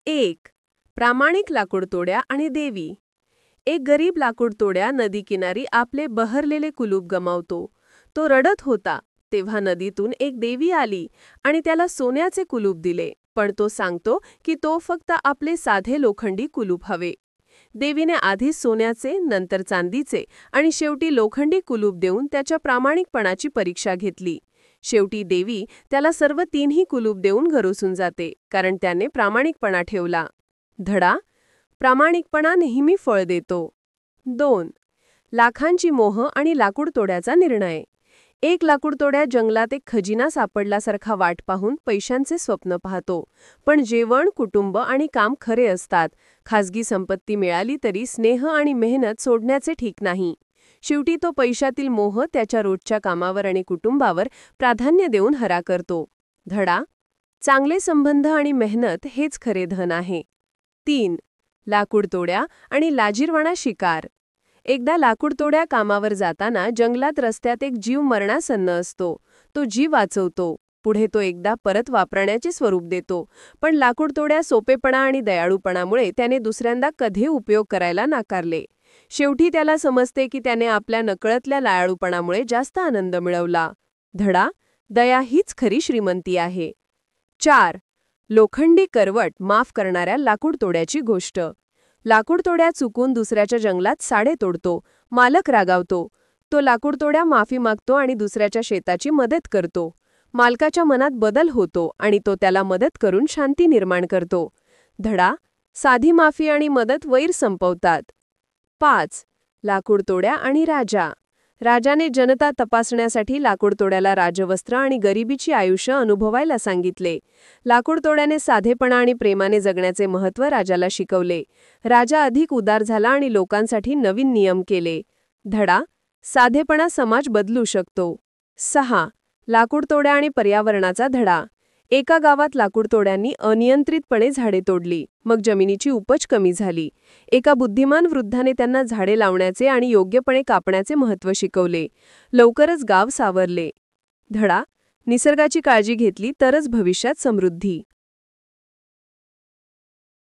1. प्रामाणिक लाकूडतोड्या आणि देवी. एक गरीब लाकूडतोड्या नदीकिनारी आपले बहरलेले कुलूप गमावतो. तो रडत होता तेव्हा नदीतून एक देवी आली आणि त्याला सोन्याचे कुलूप दिले, पण तो सांगतो की तो फक्त आपले साधे लोखंडी कुलूप हवे. देवीने आधी सोन्याचे, नंतर चांदीचे आणि शेवटी लोखंडी कुलूप देऊन त्याच्या प्रामाणिकपणाची परीक्षा घेतली. शेवटी देवी त्याला सर्व तीनही कुलूप देऊन घरोसून जाते, कारण त्याने प्रामाणिकपणा ठेवला. धडा: प्रामाणिकपणा नेहमी फळ देतो. 2. लाखांची मोह आणि लाकूडतोड्याचा निर्णय. एक लाकूडतोड्या जंगलात एक खजिना सापडल्यासारखा वाट पाहून पैशांचे स्वप्न पाहतो. पण जेवण, कुटुंब आणि काम खरे असतात. खासगी संपत्ती मिळाली तरी स्नेह आणि मेहनत सोडण्याचे ठीक नाही. शेवटी तो पैशातील मोह त्याच्या रोजच्या कामावर आणि कुटुंबावर प्राधान्य देऊन हरा करतो. धडा: चांगले संबंध आणि मेहनत हेच खरे धन आहे. 3. लाकूडतोड्या आणि लाजिरवाणा शिकार. एकदा लाकूडतोड्या कामावर जाताना जंगलात रस्त्यात एक जीव मरणासन्न असतो. तो जीव वाचवतो. पुढे तो एकदा परत वापरण्याचे स्वरूप देतो. पण लाकूडतोड्या सोपेपणा आणि दयाळूपणामुळे त्याने दुसऱ्यांदा कधी उपयोग करायला नाकारले. शेवटी त्याला समजते की त्याने आपल्या नकळतल्या दयाळूपणामुळे जास्त आनंद मिळवला. धडा: दया हीच खरी श्रीमंती आहे. 4. लोखंडी करवट माफ करणाऱ्या लाकूडतोड्याची गोष्ट. लाकूडतोड्या चुकून दुसऱ्याच्या जंगलात साडे तोडतो. मालक रागावतो. तो लाकूडतोड्या माफी मागतो आणि दुसऱ्याच्या शेताची मदत करतो. मालकाच्या मनात बदल होतो आणि तो त्याला मदत करून शांती निर्माण करतो. धडा: साधी माफी आणि मदत वैर संपवतात. 5. लाकूडतोड्या आणि राजा. राजाने जनता तपासण्यासाठी लाकूडतोड्याला राजवस्त्र आणि गरिबीची आयुष्य अनुभवायला सांगितले. लाकूडतोड्याने साधेपणा आणि प्रेमाने जगण्याचे महत्त्व राजाला शिकवले. राजा अधिक उदार झाला आणि लोकांसाठी नवीन नियम केले. धडा: साधेपणा समाज बदलू शकतो. 6. लाकूडतोड्या आणि पर्यावरणाचा धडा. एका गावात लाकूडतोड्यांनी अनियंत्रितपणे झाडे तोडली. मग जमिनीची उपज कमी झाली. एका बुद्धिमान वृद्धाने त्यांना झाडे लावण्याचे आणि योग्यपणे कापण्याचे महत्त्व शिकवले. लवकरच गाव सावरले. धडा: निसर्गाची काळजी घेतली तरच भविष्यात समृद्धी.